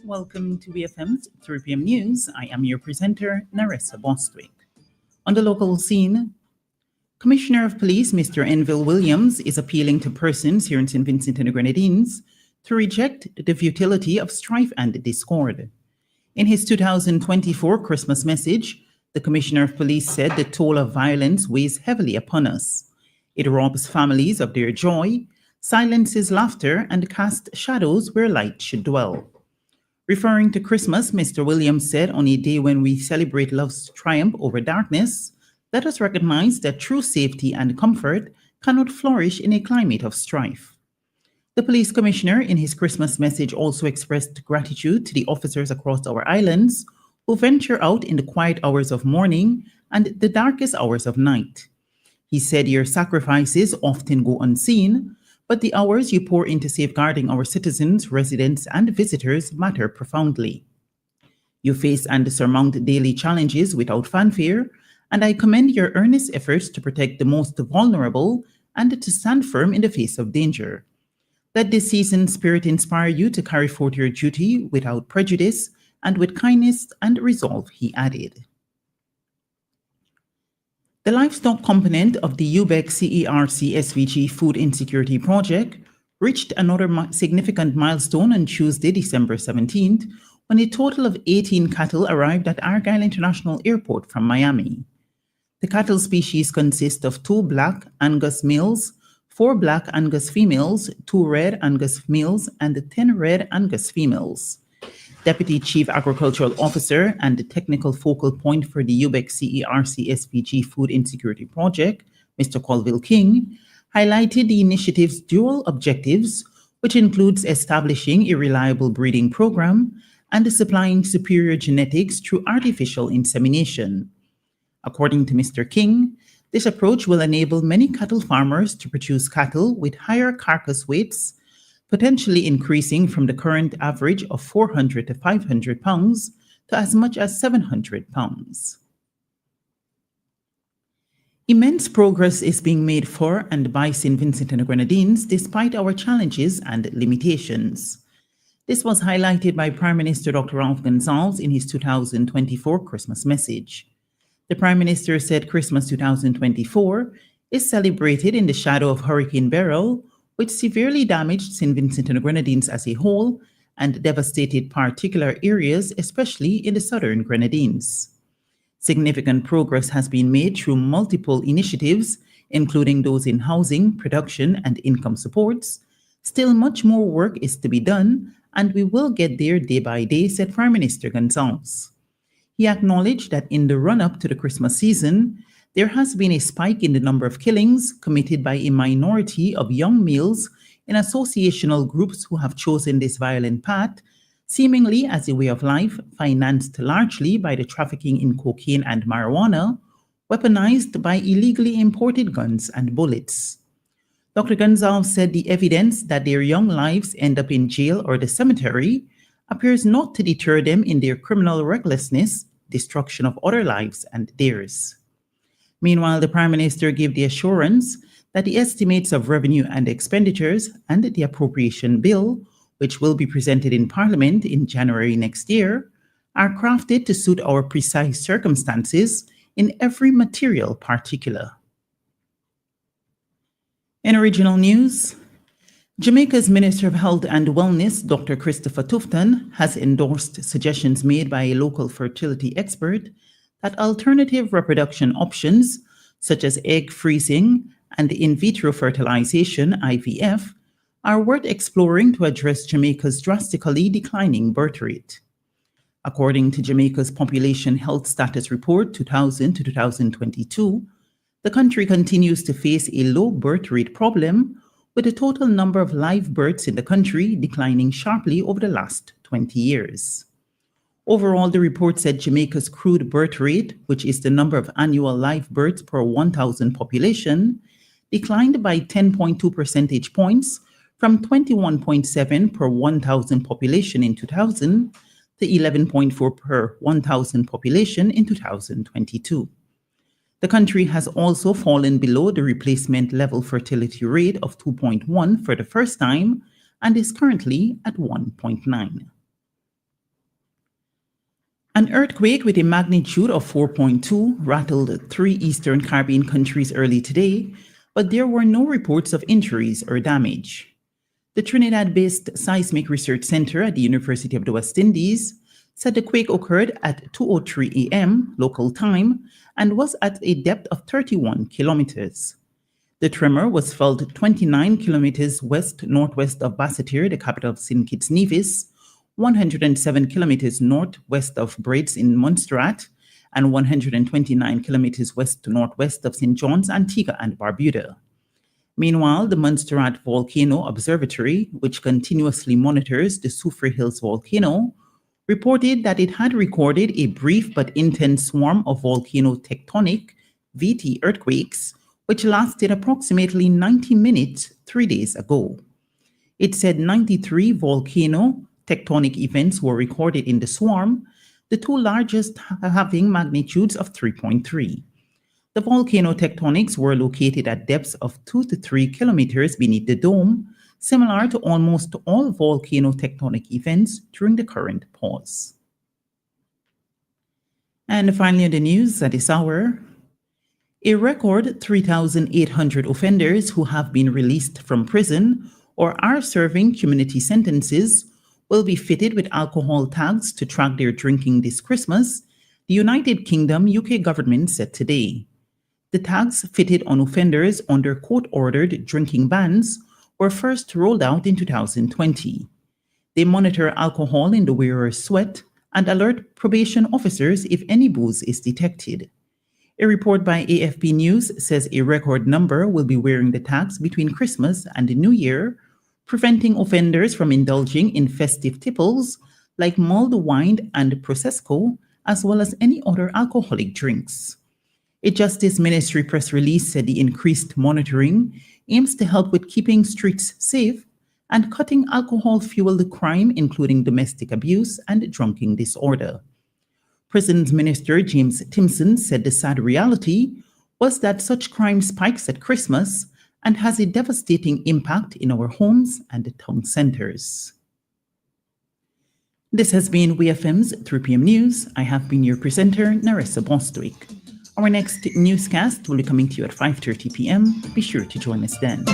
Welcome to BFM's 3 p.m. News. I am your presenter, Naressa Bostwick. On the local scene, Commissioner of Police Mr. Enville Williams is appealing to persons here in St. Vincent and the Grenadines to reject the futility of strife and discord. In his 2024 Christmas message, the Commissioner of Police said the toll of violence weighs heavily upon us. It robs families of their joy, silences laughter, and casts shadows where light should dwell. Referring to Christmas, Mr. Williams said, on a day when we celebrate love's triumph over darkness, let us recognize that true safety and comfort cannot flourish in a climate of strife. The police commissioner, in his Christmas message, also expressed gratitude to the officers across our islands who venture out in the quiet hours of morning and the darkest hours of night. He said, your sacrifices often go unseen, but the hours you pour into safeguarding our citizens, residents, and visitors matter profoundly. You face and surmount daily challenges without fanfare, and I commend your earnest efforts to protect the most vulnerable and to stand firm in the face of danger. Let this season's spirit inspire you to carry forth your duty without prejudice and with kindness and resolve, he added. The livestock component of the UBEC CERC SVG Food Insecurity Project reached another significant milestone on Tuesday, December 17th, when a total of 18 cattle arrived at Argyle International Airport from Miami. The cattle species consist of 2 black Angus males, 4 black Angus females, 2 red Angus males, and 10 red Angus females. Deputy Chief Agricultural Officer and the technical focal point for the UBEC CERC SVG Food Insecurity Project, Mr. Colville King, highlighted the initiative's dual objectives, which includes establishing a reliable breeding program and supplying superior genetics through artificial insemination. According to Mr. King, this approach will enable many cattle farmers to produce cattle with higher carcass weights, potentially increasing from the current average of 400 to 500 pounds to as much as 700 pounds. Immense progress is being made for and by St. Vincent and the Grenadines despite our challenges and limitations. This was highlighted by Prime Minister Dr. Ralph Gonsalves in his 2024 Christmas message. The Prime Minister said Christmas 2024 is celebrated in the shadow of Hurricane Beryl, which severely damaged St. Vincent and the Grenadines as a whole and devastated particular areas, especially in the southern Grenadines. Significant progress has been made through multiple initiatives, including those in housing, production, and income supports. Still, much more work is to be done, and we will get there day by day, said Prime Minister Gonsalves. He acknowledged that in the run-up to the Christmas season, there has been a spike in the number of killings committed by a minority of young males in associational groups who have chosen this violent path, seemingly as a way of life, financed largely by the trafficking in cocaine and marijuana, weaponized by illegally imported guns and bullets. Dr. Gonsalves said the evidence that their young lives end up in jail or the cemetery appears not to deter them in their criminal recklessness, destruction of other lives and theirs. Meanwhile, the Prime Minister gave the assurance that the estimates of revenue and expenditures and the appropriation bill, which will be presented in Parliament in January next year, are crafted to suit our precise circumstances in every material particular. In original news, Jamaica's Minister of Health and Wellness, Dr. Christopher Tufton, has endorsed suggestions made by a local fertility expert that alternative reproduction options, such as egg freezing and in vitro fertilization, IVF, are worth exploring to address Jamaica's drastically declining birth rate. According to Jamaica's Population Health Status Report 2000 to 2022, the country continues to face a low birth rate problem, with the total number of live births in the country declining sharply over the last 20 years. Overall, the report said Jamaica's crude birth rate, which is the number of annual live births per 1,000 population, declined by 10.2 percentage points from 21.7 per 1,000 population in 2000 to 11.4 per 1,000 population in 2022. The country has also fallen below the replacement level fertility rate of 2.1 for the first time and is currently at 1.9. An earthquake with a magnitude of 4.2 rattled three Eastern Caribbean countries early today, but there were no reports of injuries or damage. The Trinidad-based Seismic Research Center at the University of the West Indies said the quake occurred at 2:03 a.m. local time and was at a depth of 31 kilometers. The tremor was felt 29 kilometers west-northwest of Basseterre, the capital of St. Kitts Nevis, 107 kilometers northwest of Braids in Montserrat, and 129 kilometers west-northwest of St. John's, Antigua and Barbuda. Meanwhile, the Montserrat Volcano Observatory, which continuously monitors the Soufriere Hills volcano, reported that it had recorded a brief but intense swarm of volcano-tectonic VT earthquakes, which lasted approximately 90 minutes 3 days ago. It said 93 volcano-tectonic events were recorded in the swarm, the two largest having magnitudes of 3.3. The volcano tectonics were located at depths of 2 to 3 kilometers beneath the dome, similar to almost all volcano tectonic events during the current pause. And finally, in the news at this hour, a record 3,800 offenders who have been released from prison or are serving community sentences will be fitted with alcohol tags to track their drinking this Christmas, the United Kingdom UK government said today. The tags fitted on offenders under court-ordered drinking bans were first rolled out in 2020. They monitor alcohol in the wearer's sweat and alert probation officers if any booze is detected. A report by AFP News says a record number will be wearing the tags between Christmas and the New Year, preventing offenders from indulging in festive tipples like mulled wine and Prosecco, as well as any other alcoholic drinks. A Justice Ministry press release said the increased monitoring aims to help with keeping streets safe and cutting alcohol-fueled crime, including domestic abuse and drinking disorder. Prisons Minister James Timson said the sad reality was that such crime spikes at Christmas and has a devastating impact in our homes and town centers. This has been WFM's 3 p.m. News. I have been your presenter, Naressa Bostwick. Our next newscast will be coming to you at 5:30 p.m. Be sure to join us then.